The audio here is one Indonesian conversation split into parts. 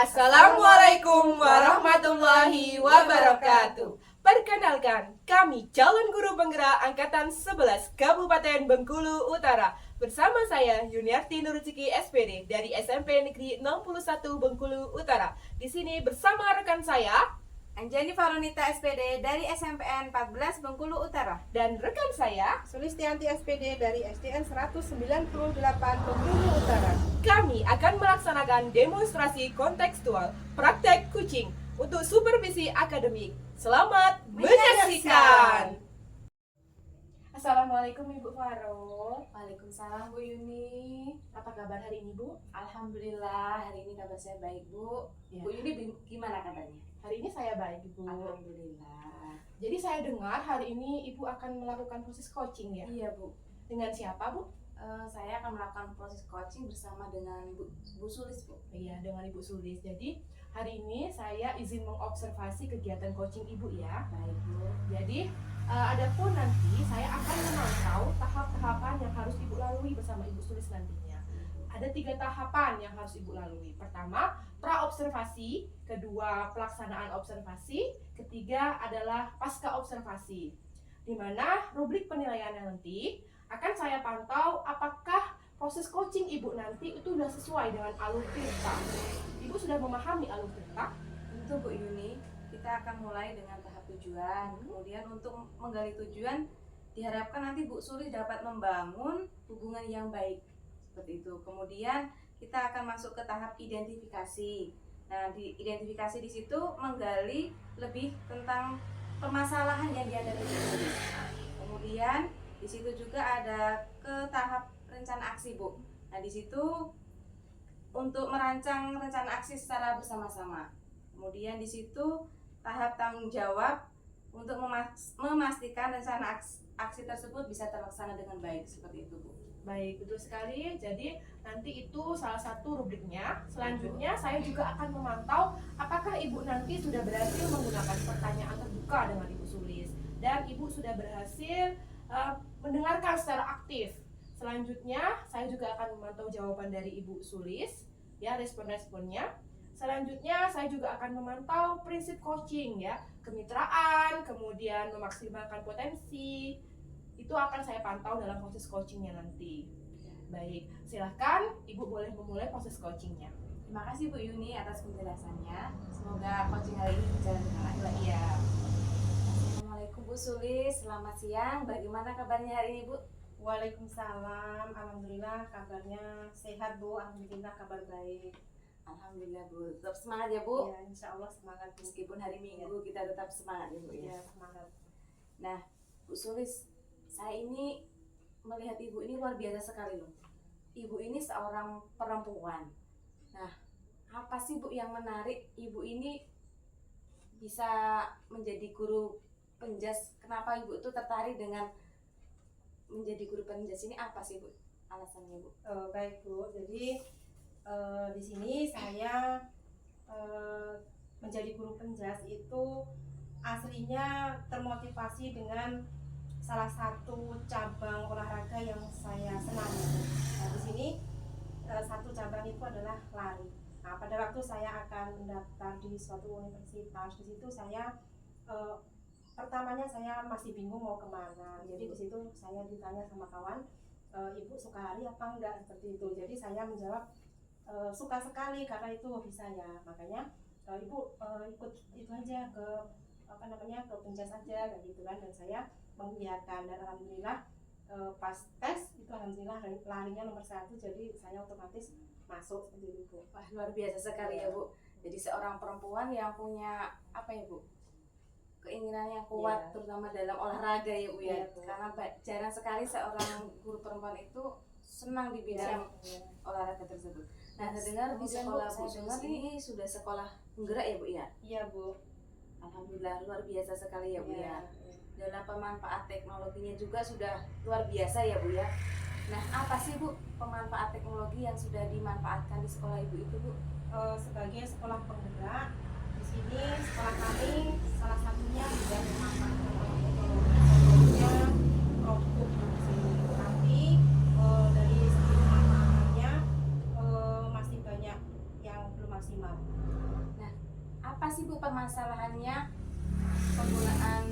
Assalamualaikum warahmatullahi wabarakatuh. Perkenalkan, kami calon guru penggerak Angkatan 11 Kabupaten Bengkulu Utara. Bersama saya Yuniarti Nurciki SPD dari SMP Negeri 61 Bengkulu Utara. Di sini bersama rekan saya Anjani Farunita SPD dari SMPN 14 Bengkulu Utara. dan rekan saya Sulistianti SPD dari SDN 198 Bengkulu Utara. Kami akan melaksanakan demonstrasi kontekstual praktek kucing untuk supervisi akademik. Selamat menyaksikan. Assalamualaikum Ibu Faro. Waalaikumsalam Bu Yuni. Apa kabar hari ini Bu? Alhamdulillah hari ini kabar saya baik Bu. Ya. Bu Yuni gimana kabarnya? Hari ini saya baik Ibu. Alhamdulillah. Jadi saya dengar hari ini Ibu akan melakukan proses coaching ya? Iya Bu. Dengan siapa Bu? Saya akan melakukan proses coaching bersama dengan Bu Sulis Bu. Iya, dengan Ibu Sulis. Jadi hari ini saya izin mengobservasi kegiatan coaching Ibu ya. Baik Bu. Jadi adapun nanti saya akan memantau tahap-tahapan yang harus Ibu lalui bersama Ibu Sulis nantinya. Ada 3 tahapan yang harus Ibu lalui. Pertama, pra-observasi. Kedua, pelaksanaan observasi. Ketiga adalah pasca observasi. Di mana rubrik penilaiannya nanti akan saya pantau apakah proses coaching Ibu nanti itu sudah sesuai dengan alur tirta. Ibu sudah memahami alur tirta? Tentu Bu Yuni, kita akan mulai dengan tahap tujuan. Kemudian untuk menggali tujuan diharapkan nanti Bu Sulis dapat membangun hubungan yang baik. Seperti itu. Kemudian kita akan masuk ke tahap identifikasi. Nah, di identifikasi di situ menggali lebih tentang permasalahan yang dihadapi Bu Sulis. Kemudian di situ juga ada ke tahap rencana aksi Bu. Nah, di situ untuk merancang rencana aksi secara bersama-sama. Kemudian di situ tahap tanggung jawab untuk memastikan rencana aksi tersebut bisa terlaksana dengan baik. Seperti itu Bu. Baik, betul sekali. Jadi nanti itu salah satu rubriknya. Selanjutnya saya juga akan memantau apakah Ibu nanti sudah berhasil menggunakan pertanyaan terbuka dengan Ibu Sulis dan Ibu sudah berhasil mendengarkan secara aktif. Selanjutnya saya juga akan memantau jawaban dari Ibu Sulis, ya, respon-responnya. Selanjutnya saya juga akan memantau prinsip coaching ya, kemitraan, kemudian memaksimalkan potensi. Itu akan saya pantau dalam proses coachingnya nanti. Baik, silahkan Ibu boleh memulai proses coachingnya. Terima kasih Bu Yuni atas penjelasannya. Semoga coaching hari ini berjalan dengan lancar. Iya. Assalamualaikum Bu Sulis, selamat siang. Bagaimana kabarnya hari ini Bu? Waalaikumsalam. Alhamdulillah kabarnya sehat Bu. Alhamdulillah kabar baik. Alhamdulillah Bu. Tetap semangat ya Bu. Ya, insya Allah semangat Bu. Meskipun hari Minggu kita tetap semangat ya Bu ya. Ya, semangat. Nah, Bu Sulis, saya ini melihat Ibu ini luar biasa sekali loh. Ibu ini seorang perempuan. Nah, apa sih Bu yang menarik Ibu ini bisa menjadi guru penjas? Kenapa Ibu tuh tertarik dengan menjadi guru penjas ini? Apa sih Bu alasannya Bu? Baik Bu. Jadi di sini saya menjadi guru penjas itu aslinya termotivasi dengan salah satu cabang olahraga yang saya senangi. Nah, di sini satu cabang itu adalah lari. Nah, pada waktu saya akan mendaftar di suatu universitas, di situ saya pertamanya saya masih bingung mau kemana. Jadi di situ saya ditanya sama kawan, Ibu suka lari apa enggak, seperti itu. Jadi saya menjawab suka sekali karena itu hobi saya. Makanya Ibu ikut itu aja ke ke penjas aja kayak gitu kan, dan saya mengiyakan, dan alhamdulillah pas tes itu alhamdulillah larinya nomor 1, jadi saya otomatis masuk seperti itu. Wah, luar biasa sekali ya Bu. Jadi seorang perempuan yang punya apa ya Bu? Keinginan yang kuat, terutama dalam olahraga ya Bu ya. Karena jarang sekali seorang guru perempuan itu senang di bidang olahraga tersebut. Nah, saya dengar di sekolah Bu Sulis ini sudah sekolah penggerak ya Bu ya? Iya Bu. Alhamdulillah luar biasa sekali ya Bu ya. Dalam pemanfaat teknologinya juga sudah luar biasa ya Bu ya. Nah, apa sih Bu pemanfaat teknologi yang sudah dimanfaatkan di sekolah Ibu itu Bu? Sebagai sekolah penggerak, di sini sekolah kami salah satunya juga memanfaatkan teknologi, contohnya Chromebook di sini. Tapi dari segi pemanfaatannya masih banyak yang belum maksimal. apa sih Bu permasalahannya penggunaan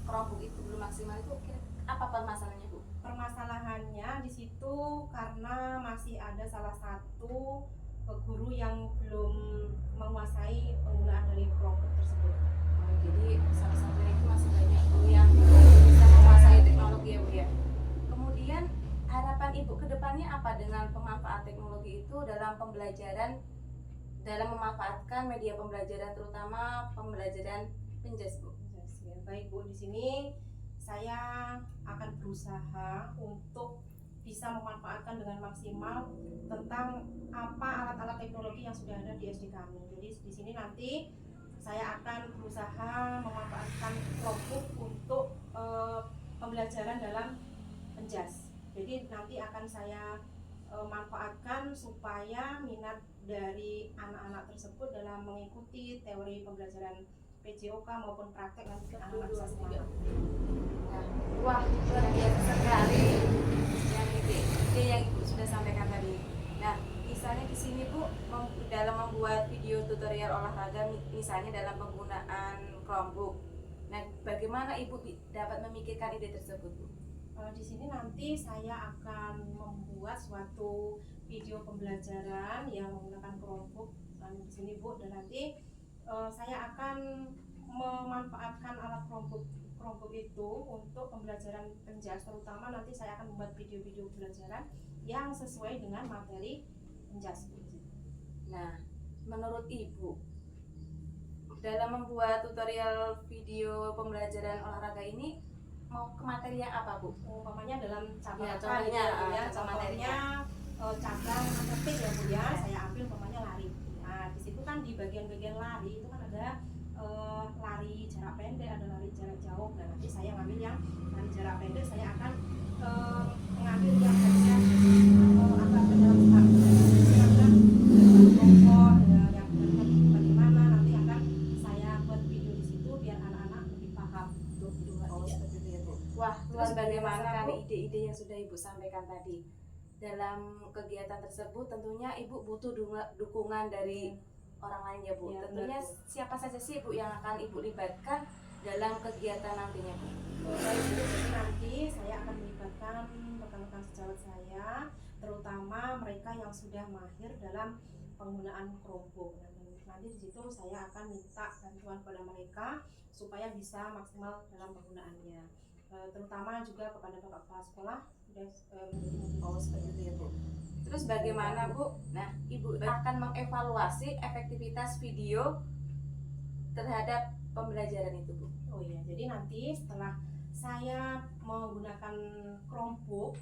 Chromebook itu belum maksimal itu? Apa permasalahannya Bu? Permasalahannya di situ karena masih ada salah satu guru yang belum menguasai penggunaan dari Chromebook tersebut. Oh, jadi salah satunya itu masih banyak Bu yang bisa menguasai teknologi ya Bu ya. Kemudian harapan Ibu ke depannya apa dengan pemanfaat teknologi itu dalam pembelajaran, dalam memanfaatkan media pembelajaran terutama pembelajaran penjas Bu? Ya, baik Bu, di sini saya akan berusaha untuk bisa memanfaatkan dengan maksimal tentang apa alat-alat teknologi yang sudah ada di SD kami. Jadi di sini nanti saya akan berusaha memanfaatkan Chromebook untuk pembelajaran dalam penjas. Jadi nanti akan saya manfaatkan supaya minat dari anak-anak tersebut dalam mengikuti teori pembelajaran PJOK maupun praktek nanti anak-anak bisa semangat. Nah, wah luar biasa sekali yang ide yang Ibu sudah sampaikan tadi. Nah, misalnya di sini Bu dalam membuat video tutorial olahraga misalnya dalam penggunaan Chromebook. Nah, bagaimana Ibu dapat memikirkan ide tersebut Bu? Di sini nanti saya akan membuat suatu video pembelajaran yang menggunakan Chromebook di sini Bu, dan nanti saya akan memanfaatkan alat Chromebook itu untuk pembelajaran penjas, terutama nanti saya akan membuat video-video pembelajaran yang sesuai dengan materi penjas. Nah, menurut Ibu dalam membuat tutorial video pembelajaran olahraga ini mau ke materi yang apa Bu? Umpamanya dalam cabang Ya, apa contohnya, gitu ya, materinya. cabang atletik ya Bu ya, saya ambil umpamanya lari. Nah di situ kan di bagian-bagian lari itu kan ada lari jarak pendek, ada lari jarak jauh. Nah nanti saya ngambil yang lari jarak pendek, saya akan mengambil yang bagian agak ke dalam start. Silakan pokok yang bagaimana nanti akan saya buat video di situ biar anak-anak lebih paham. Oh, seperti itu ya Bu. Wah, Terus luar bagaimana bagaimana, Bu? ide-ide yang sudah Ibu sampaikan tadi. Dalam kegiatan tersebut tentunya Ibu butuh dukungan dari orang lain ya Bu. Ya, Tentunya benar, Bu. siapa saja sih Bu yang akan Ibu libatkan dalam kegiatan nantinya Bu? Baik, jadi nanti saya akan melibatkan rekan-rekan sejawat saya, terutama mereka yang sudah mahir dalam penggunaan Chromebook. Nanti di situ saya akan minta bantuan kepada mereka supaya bisa maksimal dalam penggunaannya. Terutama juga kepada bapak kepala sekolah sudah Oh, seperti itu ya Bu. Terus bagaimana Bu? Nah, Ibu akan mengevaluasi efektivitas video terhadap pembelajaran itu Bu. Oh iya, jadi nanti setelah saya menggunakan Chromebook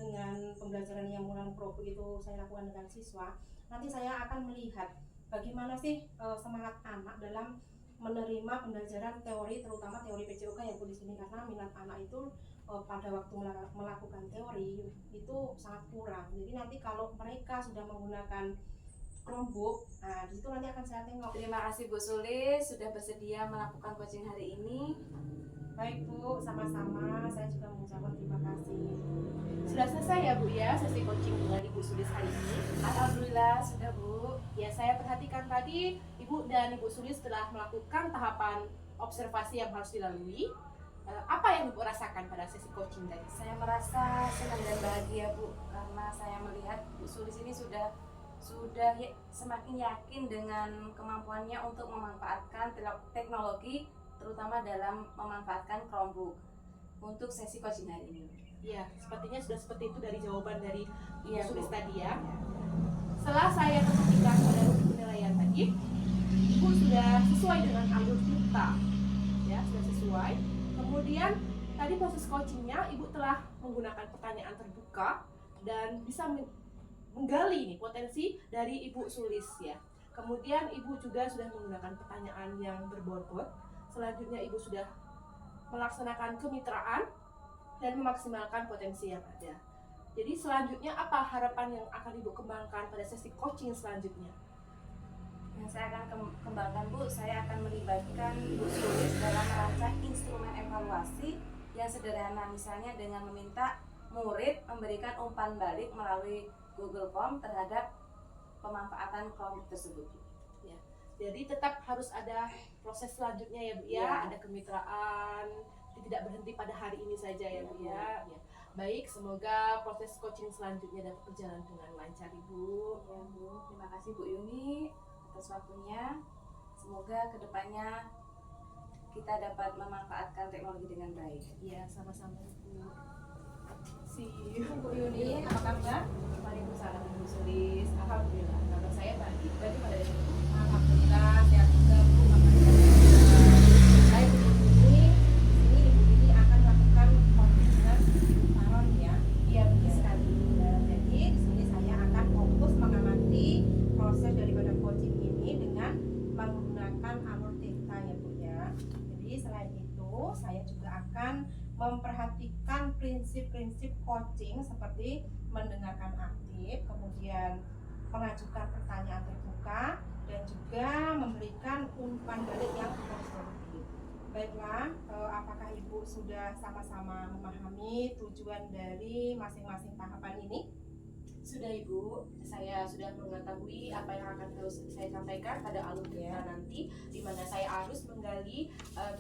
dengan pembelajaran yang menggunakan Chromebook itu saya lakukan dengan siswa, nanti saya akan melihat bagaimana sih semangat anak dalam menerima pembelajaran teori, terutama teori PJOK ya Bu di sini, karena minat anak itu pada waktu melakukan teori itu sangat kurang. Jadi nanti kalau mereka sudah menggunakan Chromebook, nah di situ nanti akan saya tengok. Terima kasih Bu Sulis sudah bersedia melakukan coaching hari ini. Baik Bu, sama-sama. Saya juga mengucapkan terima kasih. Sudah selesai ya Bu ya sesi coaching dengan Ibu Sulis hari ini? Alhamdulillah sudah Bu. Ya, saya perhatikan tadi Ibu dan Ibu Sulis telah melakukan tahapan observasi yang harus dilalui. Apa yang Ibu rasakan pada sesi coaching tadi? Saya merasa senang dan bahagia Bu karena saya melihat Bu Sulis ini sudah semakin yakin dengan kemampuannya untuk memanfaatkan teknologi, terutama dalam memanfaatkan Chromebook untuk sesi coaching hari ini. Ya, sepertinya sudah seperti itu dari jawaban dari Ibu Iya, Sulis Bu. tadi ya. Setelah saya perhatikan pada rubrik penilaian tadi, Ibu sudah sesuai dengan alur kita, ya sudah sesuai. Kemudian tadi proses coachingnya Ibu telah menggunakan pertanyaan terbuka dan bisa menggali nih potensi dari Ibu Sulis ya. Kemudian Ibu juga sudah menggunakan pertanyaan yang berbobot. Selanjutnya Ibu sudah melaksanakan kemitraan dan memaksimalkan potensi yang ada. Jadi selanjutnya apa harapan yang akan Ibu kembangkan pada sesi coaching selanjutnya? Yang saya akan kembangkan Bu, saya akan melibatkan Bu Sulis dalam merancang instrumen evaluasi yang sederhana, misalnya dengan meminta murid memberikan umpan balik melalui Google Form terhadap pemanfaatan Chromebook tersebut. Jadi tetap harus ada proses selanjutnya ya Bu ya, Iya. ada kemitraan, tidak berhenti pada hari ini saja ya Bu ya. Ya. Baik, semoga proses coaching selanjutnya dapat berjalan dengan lancar Ibu. Ya Bu, terima kasih Bu Yuni atas waktunya. Semoga kedepannya kita dapat memanfaatkan teknologi dengan baik. Ya, sama-sama Ibu. Bu Yuni, apa kabar? Waalaikumsalam Ibu Sulis. Alhamdulillah, kabar saya baik. Bagaimana dengan Ibu? Alhamdulillah sehat juga Bu. Baik Bu Yuni, di sini Ibu Yuni akan melakukan coaching dengan Taron ya. Iya, Betul betul. sekali. Jadi di sini saya akan fokus mengamati proses daripada coaching ini dengan menggunakan alur theta ya Bu ya. Jadi selain itu saya juga akan memperhatikan prinsip-prinsip coaching seperti mendengarkan aktif, kemudian mengajukan pertanyaan terbuka, dan juga memberikan umpan balik yang konstruktif. Baiklah, apakah Ibu sudah sama-sama memahami tujuan dari masing-masing tahapan ini? Sudah Ibu, saya sudah mengetahui apa yang akan harus saya sampaikan pada alur kita nanti, di mana saya harus menggali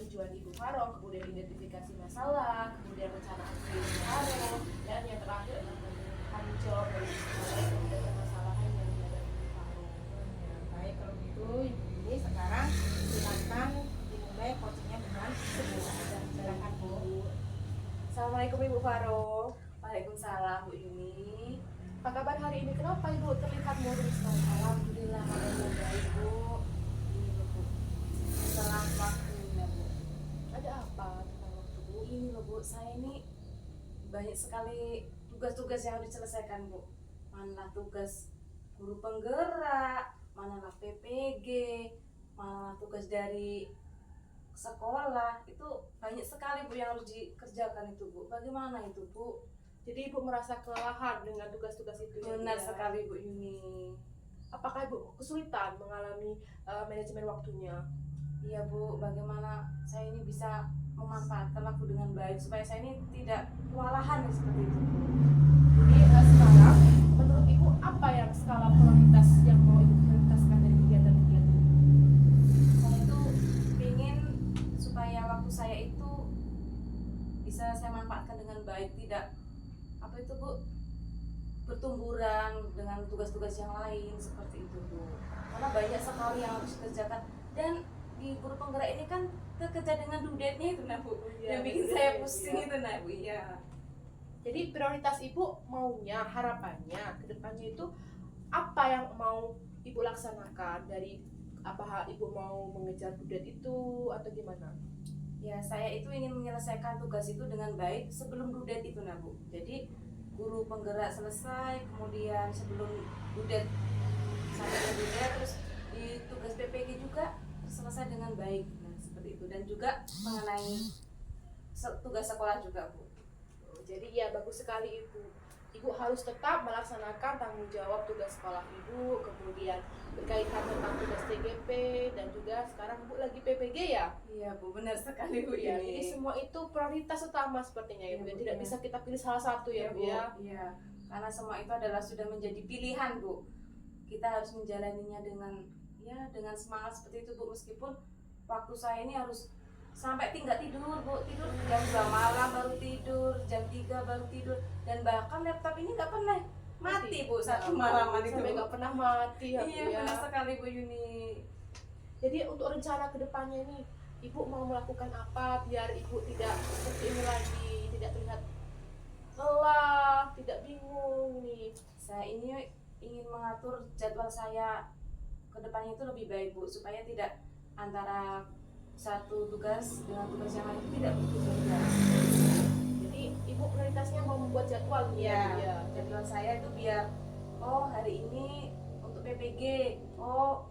tujuan Ibu Faro, kemudian identifikasi masalah, kemudian rencana aksi Ibu Faro, dan yang terakhir adalah tanggung jawab dari Ibu Faro dan permasalahan yang dihadapi Ibu Faro. Ya, baik kalau gitu Ibu ini sekarang silakan dimulai coachingnya dengan silakan Bu. Assalamualaikum Ibu Faro. Waalaikumsalam Bu Yuni. Apa kabar hari ini? Kenapa Ibu terlihat modern sekali? Alhamdulillah kabarnya baik Bu. Ini loh Bu. Setelah waktunya Bu. Ada apa tentang waktu Bu? Ini loh Bu, saya ini banyak sekali tugas-tugas yang harus diselesaikan Bu. Manalah tugas guru penggerak, manalah PPG, manalah tugas dari sekolah, itu banyak sekali Bu yang harus dikerjakan itu Bu. Bagaimana itu Bu? Jadi Ibu merasa kelelahan dengan tugas-tugas itu ya? Benar Bu, ya? sekali Bu Yuni. Apakah Ibu kesulitan mengalami manajemen waktunya? Iya Bu, bagaimana saya ini bisa memanfaatkan waktu dengan baik supaya saya ini tidak kewalahan seperti itu Bu. Jadi sekarang menurut Ibu apa yang skala prioritas yang mau Ibu prioritaskan dari kegiatan-kegiatan? Saya itu ingin supaya waktu saya itu bisa saya manfaatkan dengan baik, tidak apa itu Bu, bertumburan dengan tugas-tugas yang lain seperti itu Bu. Karena banyak sekali yang harus dikerjakan, dan di guru penggerak ini kan terkerja dengan due-date-nya itu nah Bu, Iya, yang bikin betul, saya iya. pusing itu nah Bu. Iya. Jadi prioritas Ibu maunya, harapannya ke depannya itu apa yang mau Ibu laksanakan? Dari apa Ibu mau mengejar budet itu atau gimana? Ya, saya itu ingin menyelesaikan tugas itu dengan baik sebelum due date itu nah Bu. Jadi guru penggerak selesai, kemudian sebelum due date sampai due date, terus di tugas PPG juga selesai dengan baik. Nah, seperti itu. Dan juga mengenai tugas sekolah juga Bu. Jadi ya bagus sekali Ibu. Ibu harus tetap melaksanakan tanggung jawab tugas sekolah Ibu, kemudian berkaitan tentang tugas TGP, dan juga sekarang Ibu lagi PPG ya? Iya Bu, benar sekali Bu Ya, ini. jadi semua itu prioritas utama sepertinya ya Bu. Iya, Bu, Tidak iya. bisa kita pilih salah satu ya Bu ya. Iya, karena semua itu adalah sudah menjadi pilihan Bu. Kita harus menjalaninya dengan semangat seperti itu Bu, meskipun waktu saya ini harus sampai tinggal tidur Bu, tidur jam 2 malam baru tidur, jam 3 baru tidur, dan bahkan laptop ini nggak pernah mati Bu satu malaman itu. Sampai nggak pernah mati ya Bu Iya, ya. benar sekali Bu Yuni. Jadi untuk rencana kedepannya ini Ibu mau melakukan apa biar Ibu tidak seperti ini lagi, tidak terlihat lelah, tidak bingung nih. Saya ini ingin mengatur jadwal saya ke depannya itu lebih baik Bu, supaya tidak antara satu tugas dengan tugas yang lain tidak begitu jelas. Jadi Ibu prioritasnya mau membuat jadwal nih ya. Bu, ya. Jadwal saya itu biar hari ini untuk PPG,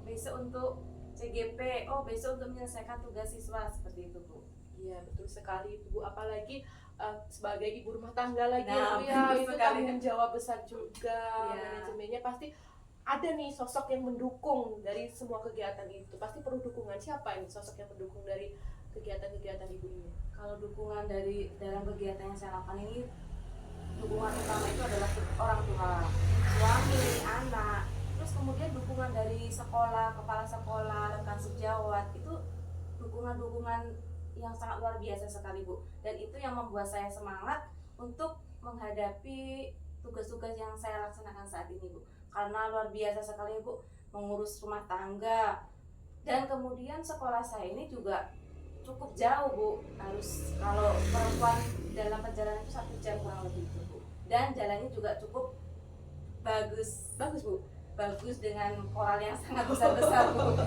besok untuk CGP, besok untuk menyelesaikan tugas siswa, seperti itu Bu. Iya betul sekali Bu, apalagi sebagai ibu rumah tangga lagi Nah, ya Bu ya, betul itu sekali. tanggung jawab besar juga. Iya. Manajemennya pasti ada nih sosok yang mendukung dari semua kegiatan itu. Pasti perlu dukungan. Siapa ini sosok yang mendukung dari kegiatan-kegiatan Ibu ini? Kalau dukungan dari dalam kegiatan yang saya lakukan ini, dukungan utama itu adalah orang tua, suami, anak, Terus kemudian dukungan dari sekolah, kepala sekolah, rekan sejawat itu dukungan-dukungan yang sangat luar biasa sekali Bu. Dan itu yang membuat saya semangat untuk menghadapi tugas-tugas yang saya laksanakan saat ini Bu. Karena luar biasa sekali Bu, mengurus rumah tangga. Dan kemudian sekolah saya ini juga cukup jauh Bu. Harus kalau perempuan dalam perjalanan itu 1 jam kurang lebih itu Bu. Dan jalannya juga cukup bagus Bu. Bagus dengan koral yang sangat besar-besar Bu.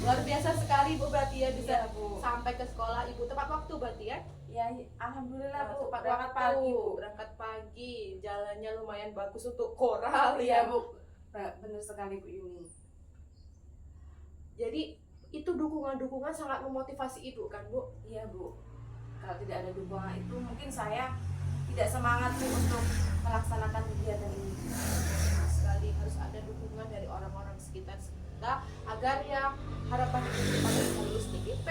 Luar biasa sekali Bu, berarti ya bisa Iya, Bu. sampai ke sekolah Ibu tepat waktu berarti ya. Ya, alhamdulillah Bu. Tepat Berangkat waktu, pagi Bu. berangkat pagi, jalannya lumayan bagus untuk koral Iya ya. Bu. Benar sekali Bu Yuni. Jadi itu dukungan-dukungan sangat memotivasi Ibu kan Bu? Iya Bu. Kalau tidak ada dukungan itu mungkin saya tidak semangat Bu untuk melaksanakan kegiatan ini. Sekali harus ada dukungan dari orang-orang sekitar kita agar ya harapan kita bisa lulus TGP,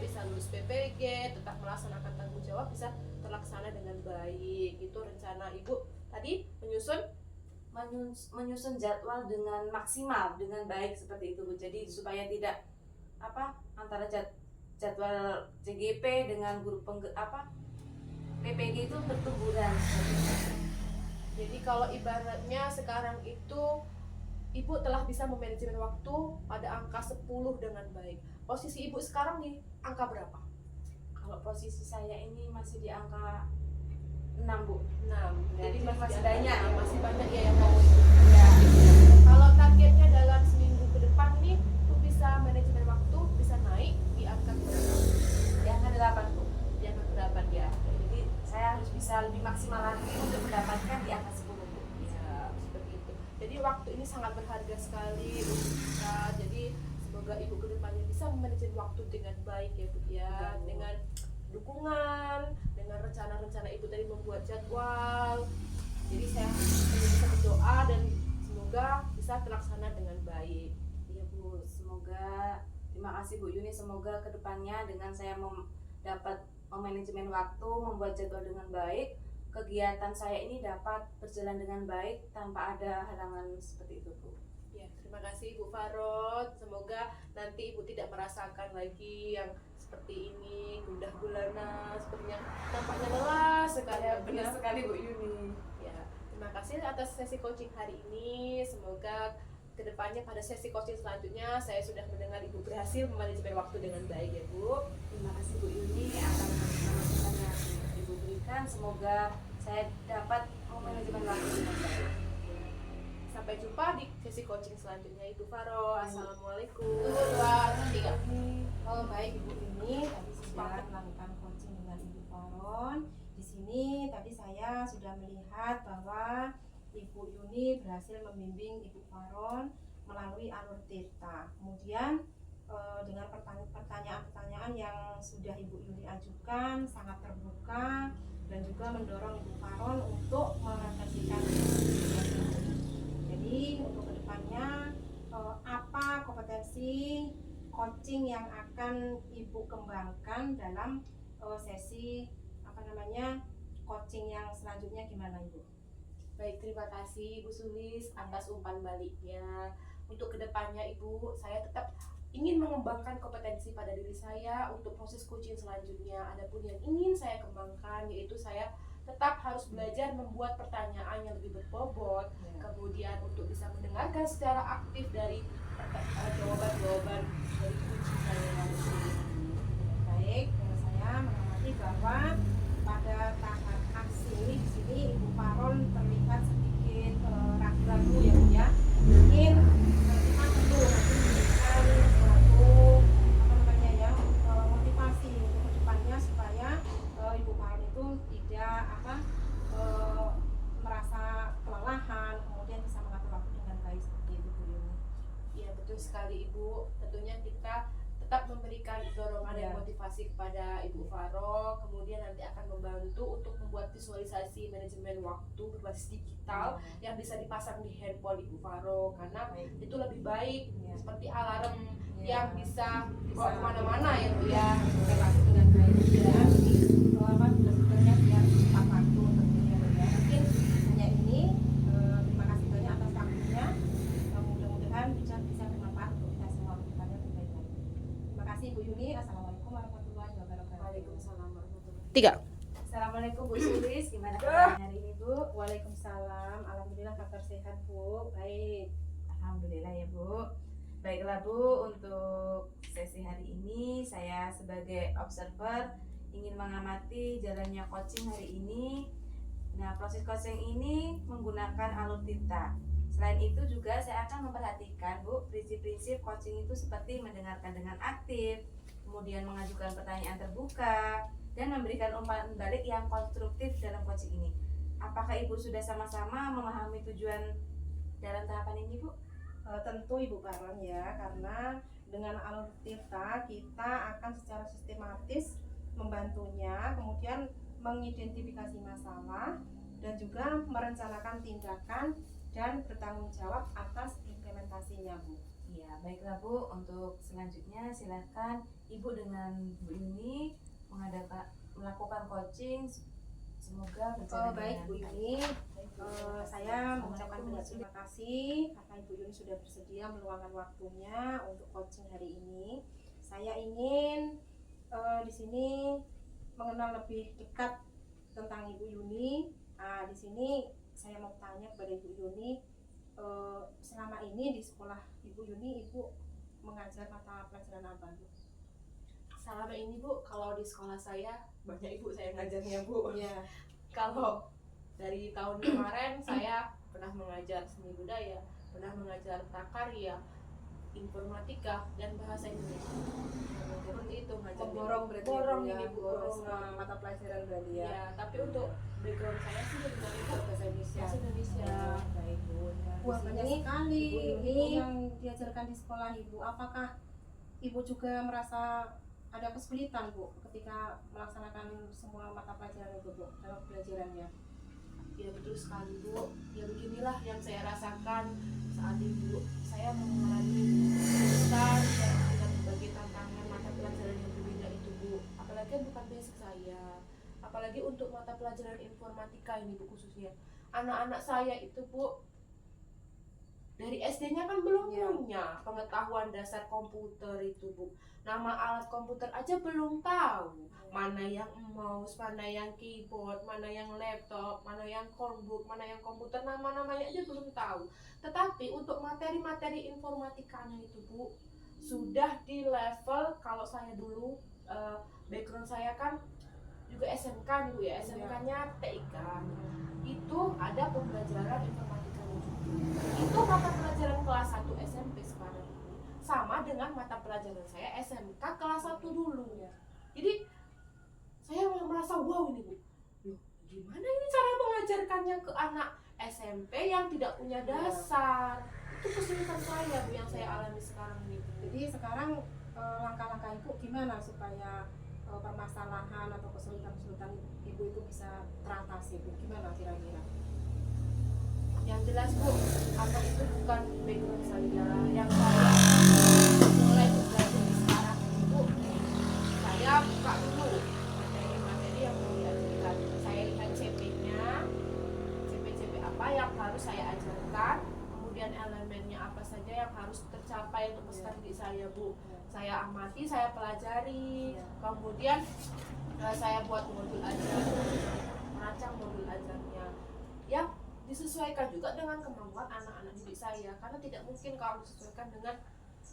bisa lulus PPG, tetap melaksanakan tanggung jawab bisa terlaksana dengan baik. Itu rencana Ibu tadi menyusun jadwal dengan maksimal, dengan baik seperti itu Bu. Jadi supaya tidak antara jadwal CGP dengan guru PPG itu bertuburan. Jadi kalau ibaratnya sekarang itu Ibu telah bisa memanajemen waktu pada angka 10 dengan baik. Posisi Ibu sekarang di angka berapa? Kalau posisi saya ini masih di angka 6 Bu. 6. Jadi Jadi masih masih banyak. masih banyak ya yang mau ikut. Ya. Kalau targetnya dalam seminggu ke depan nih Ibu bisa manajemen waktu bisa naik di angka berapa? Di angka 8 Bu. Di angka 8 ya. Jadi saya harus bisa lebih maksimal lagi untuk mendapatkan di angka 10 Bu. Ya, seperti itu. Jadi waktu ini sangat berharga sekali Bu Tika. Jadi semoga Ibu kedepannya bisa memanajemen waktu dengan baik ya Bu ya. Betul. Dengan dukungan, dengan rencana-rencana Ibu tadi membuat jadwal. Jadi saya hanya bisa berdoa dan semoga bisa terlaksana dengan baik. Iya Bu, semoga terima kasih Bu Yuni, semoga kedepannya dengan saya dapat memanajemen waktu, membuat jadwal dengan baik, kegiatan saya ini dapat berjalan dengan baik tanpa ada halangan seperti itu Bu. Ya, terima kasih Ibu Farod. Semoga nanti Ibu tidak merasakan lagi yang seperti ini, gundah gulana, sepertinya nampaknya lelah sekali. Ya, benar sekali Bu Yuni. Ya, terima kasih atas sesi coaching hari ini. Semoga kedepannya pada sesi coaching selanjutnya saya sudah mendengar Ibu berhasil memanajemen waktu dengan baik ya Bu. Terima kasih Bu Yuni atas masukan yang Ibu berikan. Semoga saya dapat memanajemen waktu dengan baik. Sampai jumpa di sesi coaching selanjutnya Ibu Farod. Assalamualaikum. Baik Ibu ini tadi sudah melakukan coaching dengan Ibu Faron. Di sini tadi saya sudah melihat bahwa Ibu Yuni berhasil membimbing Ibu Faron melalui alur Tirta. Kemudian dengan pertanyaan-pertanyaan yang sudah Ibu Yuni ajukan sangat terbuka dan juga mendorong Ibu Faron untuk merefleksikan diri. Jadi untuk kedepannya apa kompetensi coaching yang akan Ibu kembangkan dalam sesi coaching yang selanjutnya gimana Ibu? Baik, terima kasih Ibu Sulis atas umpan baliknya. Untuk kedepannya Ibu, saya tetap ingin mengembangkan kompetensi pada diri saya untuk proses coaching selanjutnya. Adapun yang ingin saya kembangkan yaitu saya tetap harus belajar membuat pertanyaan yang lebih berbobot, kemudian untuk bisa mendengarkan secara aktif dari jawaban-jawaban dari coaching saya nanti. Baik, saya mengamati bahwa pada tahap aksi di sini Ibu Faron terlihat sedikit ragu-ragu ya Bu ya. Mungkin kita perlu nanti memberikan suatu motivasi untuk kedepannya supaya Ibu Faron itu tidak merasa kelelahan, kemudian bisa mengatur waktu dengan baik seperti itu Bu Yuni. Iya betul sekali Ibu. Tentunya kita tetap memberikan dorongan dan motivasi kepada Ibu Faro, kemudian nanti akan membantu untuk membuat visualisasi manajemen waktu berbasis digital yang bisa dipasang di handphone Ibu Faro, karena itu lebih baik seperti alarm yang bisa dibawa kemana-mana ya Bu ya. Relatif dengan baik ya. Jadi sebenarnya biar tepat waktu tentunya Bu ya. Mungkin hanya ini. Terima kasih banyak atas waktunya. Waalaikumsalam warahmatullahi wabarakatuh. 3. Assalamualaikum Bu Sulis, gimana kabarnya hari ini Bu? Waalaikumsalam. Alhamdulillah kabar sehat Bu. Baik. Alhamdulillah ya Bu. Baiklah Bu, untuk sesi hari ini saya sebagai observer ingin mengamati jalannya coaching hari ini. Nah, proses coaching ini menggunakan alur tinta. Selain itu juga saya akan memperhatikan Bu, prinsip-prinsip coaching itu seperti mendengarkan dengan aktif, kemudian mengajukan pertanyaan terbuka, dan memberikan umpan balik yang konstruktif dalam coaching ini. Apakah Ibu sudah sama-sama memahami tujuan dalam tahapan ini Bu? Tentu Ibu Baron ya, karena dengan alur tirta kita akan secara sistematis membantunya, kemudian mengidentifikasi masalah dan juga merencanakan tindakan dan bertanggung jawab atas implementasinya Bu. Iya, baiklah Bu. Untuk selanjutnya silakan Ibu dengan Bu Yuni melakukan coaching. Semoga berjalan Baik dengan Bu baik. Yuni, saya mengucapkan banyak terima kasih karena Ibu Yuni sudah bersedia meluangkan waktunya untuk coaching hari ini. Saya ingin di sini mengenal lebih dekat tentang Ibu Yuni. Di sini saya mau tanya kepada Ibu Yuni, selama ini di sekolah Ibu Yuni, Ibu mengajar mata pelajaran apa Bu? Selama ini Bu, kalau di sekolah saya banyak ibu saya ngajarnya Bu. Iya. Kalau dari tahun kemarin saya pernah mengajar seni budaya, pernah mengajar prakarya, informatika, dan bahasa Indonesia. Seperti itu ngajarnya. Memborong berarti Borong ya, ini Bu, borong borong. mata pelajaran berarti ya. Ya, tapi untuk background saya sih lebih banyak Bu, Bahasa Indonesia. bahasa Indonesia. Baik Bu. Wah, Di banyak sini sekali. Ibu Yuni Ini yang diajarkan di sekolah Ibu, apakah Ibu juga merasa ada kesulitan Bu ketika melaksanakan semua mata pelajaran itu Bu dalam pembelajarannya? ya betul sekali Bu. Ya beginilah yang saya rasakan saat ini Bu. Saya mengalami kesulitan dan dengan berbagai tantangan mata pelajaran yang berbeda itu Bu. Apalagi bukan basic saya. Apalagi untuk mata pelajaran informatika ini Bu khususnya. Anak-anak saya itu Bu dari SD-nya kan belum Ya. punya pengetahuan dasar komputer itu Bu. Nama alat komputer aja belum tahu. Mana yang mouse, mana yang keyboard, mana yang laptop, mana yang chromebook, mana yang komputer, nama-namanya aja belum tahu. Tetapi untuk materi-materi informatikanya itu Bu, sudah di level, kalau saya dulu background saya kan juga SMK nih Bu ya, SMK-nya TIK. Itu ada pembelajaran informatikanya juga. Itu mata pelajaran kelas 1 SMP sekarang ini. Sama dengan mata pelajaran saya SMK kelas 1 dulu. Jadi saya merasa wow ini Bu. Loh, gimana ini cara mengajarkannya ke anak SMP yang tidak punya dasar? Itu kesulitan saya Bu yang saya alami sekarang ini. Jadi sekarang langkah-langkah Ibu gimana supaya permasalahan atau kesulitan-kesulitan Ibu itu bisa teratasi Bu? Gimana kira-kira? Yang jelas Bu, apa itu bukan background saya. Yang saya mulai belajar sekarang ini Bu, saya buka dulu materi-materi yang mau diajarkan. Saya lihat CP-nya, CP-CP apa yang harus saya ajarkan, kemudian elemennya apa saja yang harus tercapai untuk peserta didik saya Bu. Saya amati, saya pelajari, kemudian saya buat modul ajar, merancang modul ajarnya yang disesuaikan juga dengan kemampuan anak-anak didik saya, karena tidak mungkin kalau disesuaikan dengan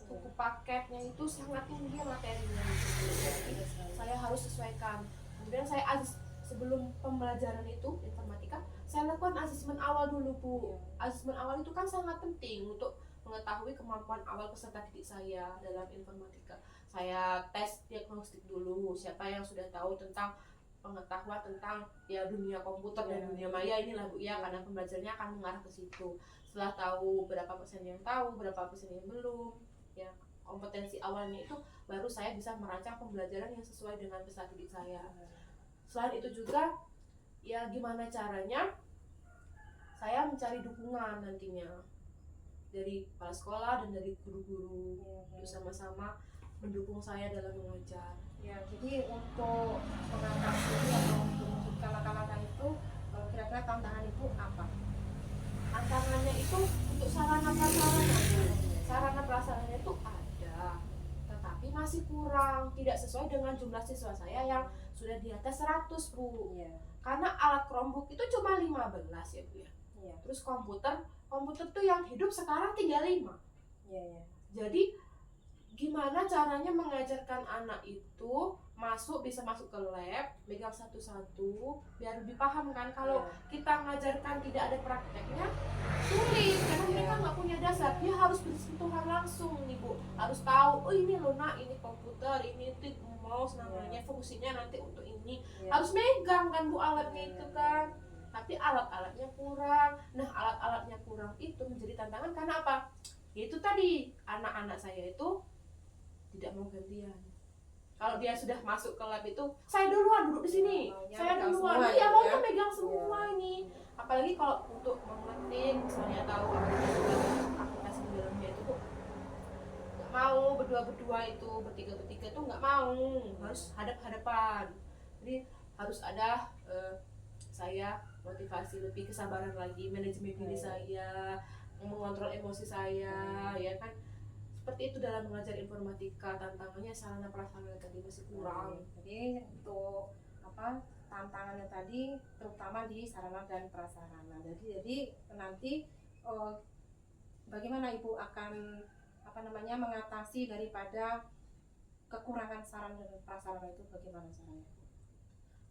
buku paketnya itu sangat tinggi materinya gitu. Jadi saya harus sesuaikan. Kemudian saya sebelum pembelajaran itu informatika, saya lakukan asesmen awal dulu Bu. Asesmen awal itu kan sangat penting untuk mengetahui kemampuan awal peserta didik saya dalam informatika. Saya tes diagnostik dulu, siapa yang sudah tahu tentang pengetahuan tentang ya dunia komputer dan dunia maya inilah Bu ya, karena pembelajarannya akan mengarah ke situ. Setelah tahu berapa persen yang tahu, berapa persen yang belum, ya kompetensi awalnya itu baru saya bisa merancang pembelajaran yang sesuai dengan peserta didik saya. Selain itu juga ya gimana caranya saya mencari dukungan nantinya dari kepala sekolah dan dari guru-guru untuk sama-sama mendukung saya dalam mengajar. Ya, jadi untuk mengatasi atau mewujudkan langkah-langkah itu, kira-kira tantangan itu apa? Tantangannya itu untuk sarana prasarana. Sarana prasarana itu ada, tetapi masih kurang kurang, tidak sesuai dengan jumlah siswa saya yang sudah di atas 100 Bu. Iya. Karena alat Chromebook itu cuma 15 ya Bu ya. Iya. Terus komputer tuh yang hidup sekarang tinggal 5. Iya, iya. Jadi gimana caranya mengajarkan anak itu bisa masuk ke lab, megang satu-satu biar lebih paham kan. Kalau kita mengajarkan tidak ada prakteknya sulit karena mereka nggak punya dasar. Dia harus bersentuhan langsung nih Bu, harus tahu oh ini loh nak, ini komputer, ini mouse namanya, fungsinya nanti untuk ini. Harus megang kan Bu alatnya itu kan. Tapi alat-alatnya kurang. Nah alat-alatnya kurang itu menjadi tantangan karena apa? Yaitu tadi anak-anak saya itu tidak mau gantian. Kalau dia sudah masuk ke lab itu, saya duluan duduk di sini, saya duluan, dia maunya megang semua ini. Apalagi kalau untuk mengetik, misalnya tahu aplikasi di dalamnya itu nggak mau berdua-berdua itu, bertiga-bertiga itu nggak mau, harus hadap-hadapan. Jadi harus ada saya motivasi lebih, kesabaran lagi, manajemen diri saya, mengontrol emosi saya, ya kan. Seperti itu dalam mengajar informatika, tantangannya sarana prasarana tadi masih kurang. Jadi untuk tantangannya tadi terutama di sarana dan prasarana. Jadi nanti bagaimana Ibu akan mengatasi daripada kekurangan sarana dan prasarana itu, bagaimana caranya?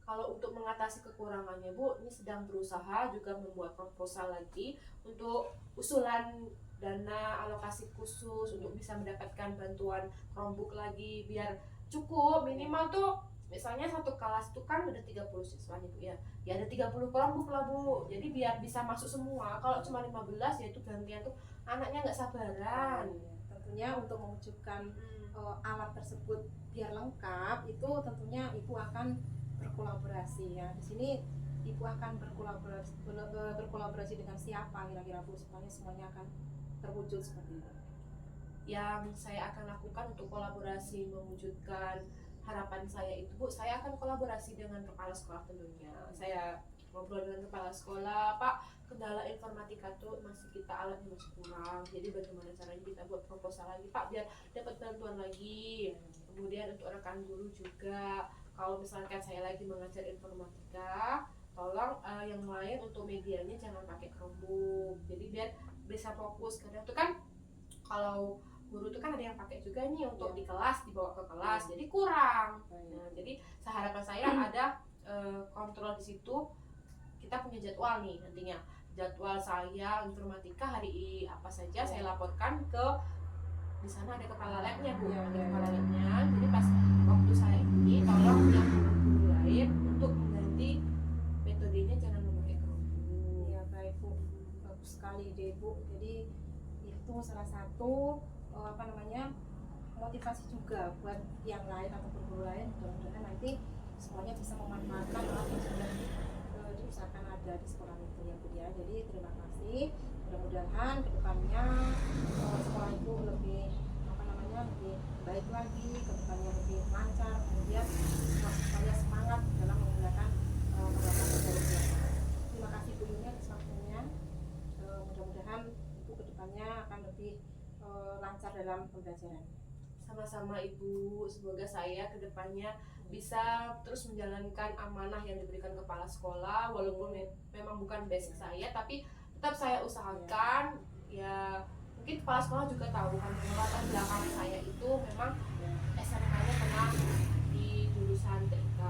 Kalau untuk mengatasi kekurangannya Bu, ini sedang berusaha juga membuat proposal lagi untuk usulan dana alokasi khusus untuk bisa mendapatkan bantuan Chromebook lagi biar cukup. Minimal tuh misalnya satu kelas itu kan ada 30 siswa nih Bu ya. Ya ada 30 Chromebook lah Bu. Jadi biar bisa masuk semua. Kalau cuma 15 ya itu gantian tuh anaknya nggak sabaran. Tentunya untuk mewujudkan alat tersebut biar lengkap itu tentunya Ibu akan berkolaborasi ya. Di sini Ibu akan berkolaborasi dengan siapa kira-kira Bu supaya semuanya akan terwujud seperti itu? Yang saya akan lakukan untuk kolaborasi mewujudkan harapan saya itu Bu, saya akan kolaborasi dengan kepala sekolah tentunya. Saya ngobrol dengan kepala sekolah, Pak, kendala informatika tuh alatnya masih kurang. Jadi bagaimana caranya kita buat proposal lagi Pak biar dapat bantuan lagi. Kemudian untuk rekan guru juga, kalau misalkan saya lagi mengajar informatika, tolong yang lain untuk medianya jangan pakai Chromebook. Jadi biar bisa fokus. Kadang tuh kan kalau guru tuh kan ada yang pakai juga nih untuk di kelas, dibawa ke kelas, jadi kurang. Nah, jadi harapan saya ada kontrol di situ. Kita punya jadwal nih nantinya, jadwal saya informatika hari apa saja saya laporkan ke di sana, ada kepala labnya Bu, ada kepala labnya. Jadi pas waktu saya ini tolong yang guru lain untuk mengganti metodenya, jangan memakai Chromebook. Iya baik Bu, bagus sekali deh Bu. Jadi itu salah satu motivasi juga buat yang lain ataupun guru lain. Mudah-mudahan nanti semuanya bisa memanfaatkan apa yang sudah diusahakan ada di sekolah itu ya Bu ya. Jadi terima kasih. Mudah-mudahan kedepannya sekolah itu lebih lebih baik lagi, kedepannya lebih lancar, kemudian supaya semangat dalam menggunakan teknologi. Terima kasih Bu Yuni atas waktunya. Mudah-mudahan Ibu kedepannya akan lebih lancar dalam pembelajaran. Sama-sama Ibu, semoga saya kedepannya bisa terus menjalankan amanah yang diberikan kepala sekolah, walaupun memang bukan basic saya, tapi tetap saya usahakan ya. Mungkin kepala sekolah juga tahu kan latar belakang saya itu memang SMK-nya pernah di jurusan TIK.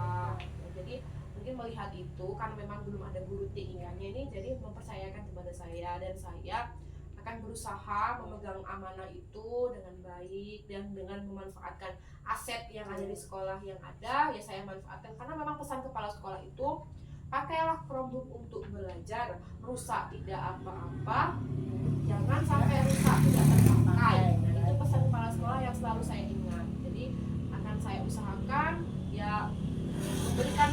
Jadi mungkin melihat itu karena memang belum ada guru TIK-nya ini, jadi mempercayakan kepada saya, dan saya akan berusaha memegang amanah itu dengan baik dan dengan memanfaatkan aset yang ada di sekolah yang ada, ya saya manfaatkan. Karena memang pesan kepala sekolah itu, pakailah Chromebook untuk belajar, rusak tidak apa-apa, jangan sampai rusak tidak terpakai. Nah, itu pesan kepala sekolah yang selalu saya ingat. Jadi akan saya usahakan ya memberikan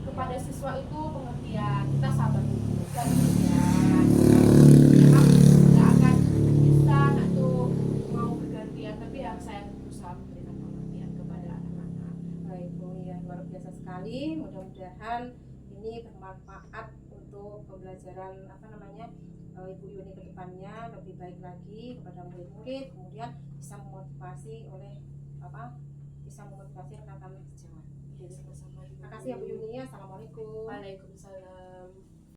kepada siswa itu pengertian, kita sabar dulu dan memang nggak akan bisa tuh mau bergantian, tapi yang saya berusaha memberikan pengertian kepada anak-anak. Baik Bu, ya luar biasa sekali. Mudah-mudahan ini bermanfaat untuk pembelajaran Ibu Yuni ke depannya lebih baik lagi kepada murid-murid, kemudian bisa memotivasi oleh bisa memotivasi rekan-rekan sejawat. Iya, sama-sama. Terima kasih ya Bu Yuni. Assalamualaikum. Waalaikumsalam.